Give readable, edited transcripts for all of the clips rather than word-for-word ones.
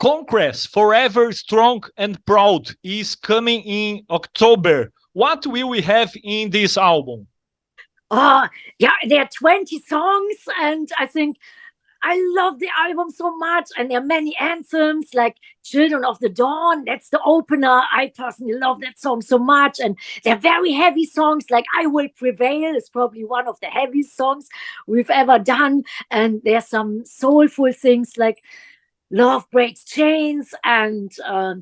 Conqueress, Forever Strong and Proud, is coming in October. What will we have in this album? Oh, yeah, there are 20 songs, and I think I love the album so much. And there are many anthems like Children of the Dawn. That's the opener. I personally love that song so much. And they're very heavy songs like I Will Prevail is probably one of the heaviest songs we've ever done. And there's some soulful things like Love Breaks Chains, and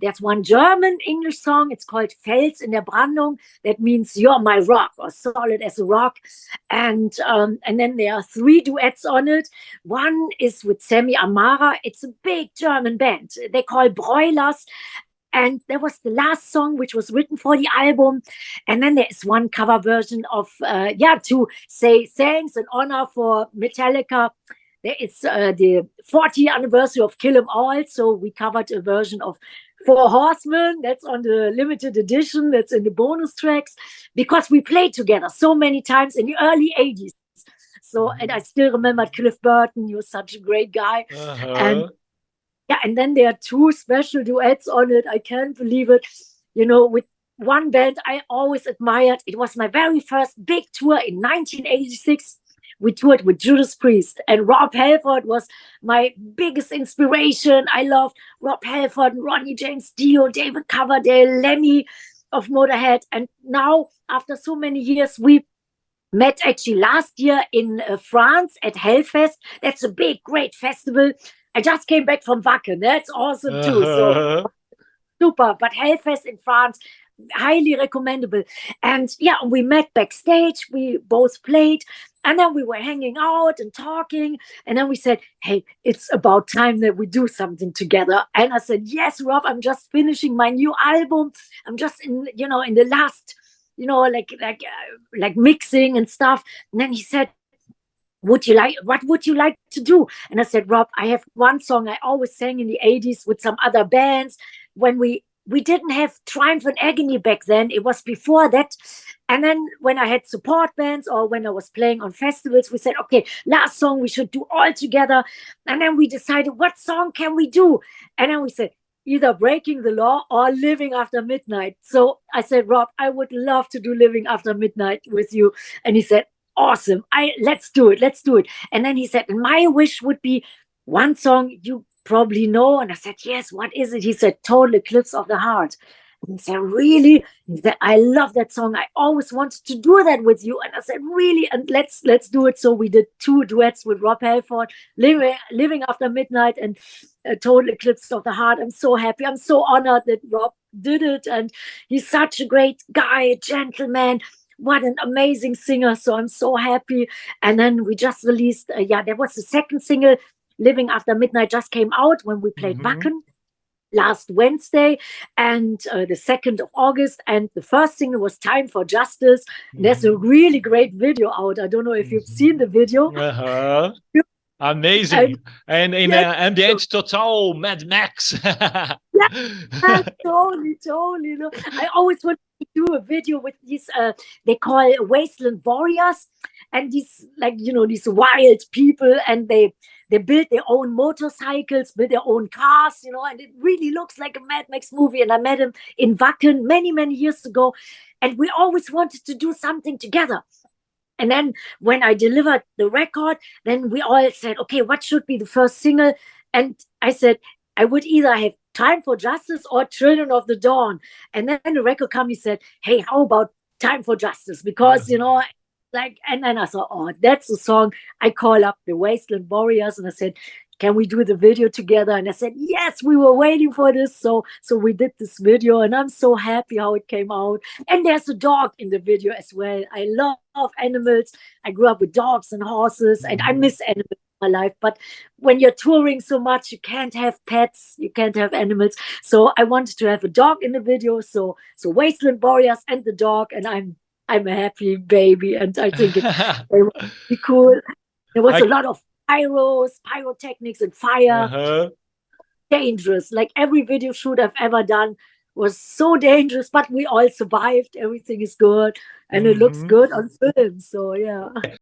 there's one German English song. It's called Fels in der Brandung. That means you're my rock, or solid as a rock. And then there are 3 duets on it. One is with Sammy Amara. It's a big German band. They call Broilers. And there was the last song, which was written for the album. And then there is one cover version of, to say thanks and honor for Metallica. There is the 40th anniversary of Kill 'Em All, so we covered a version of Four Horsemen. That's on the limited edition. That's in the bonus tracks because we played together so many times in the early 80s. So, and I still remember Cliff Burton. He was such a great guy. And yeah, and then there are 2 special duets on it. I can't believe it. You know, with one band I always admired. It was my very first big tour in 1986. We toured with Judas Priest, and Rob Halford was my biggest inspiration. I loved Rob Halford, Ronnie James Dio, David Coverdale, Lemmy of Motorhead. And now, after so many years, we met actually last year in France at Hellfest. That's a big, great festival. I just came back from Wacken. That's awesome too. So super. But Hellfest in France, highly recommendable. And yeah, we met backstage. We both played. And then we were hanging out and talking. And then we said, hey, it's about time that we do something together. And I said, yes, Rob, I'm just finishing my new album. I'm just in the last, like mixing and stuff. And then he said, what would you like to do? And I said, Rob, I have one song I always sang in the 80s with some other bands when we didn't have Triumph and Agony back then. It was before that. And then when I had support bands or when I was playing on festivals, we said, okay, last song we should do all together. And then we decided, what song can we do? And then we said, either Breaking the Law or Living After Midnight. So I said, Rob, I would love to do Living After Midnight with you. And he said, awesome. Let's do it. And then he said, my wish would be one song you probably know. And I said, yes, what is it? He said, Total Eclipse of the Heart. And he said, really? He said, I love that song. I always wanted to do that with you. And I said, really? And let's do it. So we did 2 duets with Rob Halford, Living After Midnight and Total Eclipse of the Heart. I'm so happy. I'm so honored that Rob did it. And he's such a great guy, a gentleman. What an amazing singer. So I'm so happy. And then we just released, there was the second single, Living After Midnight, just came out when we played Wacken last Wednesday, and the 2nd of August. And the first single was Time for Justice. There's a really great video out. I don't know if you've seen the video. Amazing. And in ambient total Mad Max. Totally. No. I always wanted to do a video with these, they call Wasteland Warriors. And these, these wild people, and they build their own motorcycles, build their own cars, and it really looks like a Mad Max movie. And I met him in Wacken many, many years ago. And we always wanted to do something together. And then when I delivered the record, then we all said, okay, what should be the first single? And I said, I would either have Time for Justice or Children of the Dawn. And then the record company said, hey, how about Time for Justice? Because, and then I thought, oh, that's the song. I call up the Wasteland Warriors and I said, can we do the video together? And I said, yes, we were waiting for this. So we did this video, and I'm so happy how it came out. And there's a dog in the video as well. I love animals. I grew up with dogs and horses, and I miss animals in my life. But when you're touring so much, you can't have pets, you can't have animals. So I wanted to have a dog in the video. So Wasteland Warriors and the dog, and I'm a happy baby, and I think it will be cool. There was a lot of pyrotechnics and fire. Dangerous. Like every video shoot I've ever done was so dangerous, but we all survived. Everything is good, and it looks good on film. So yeah.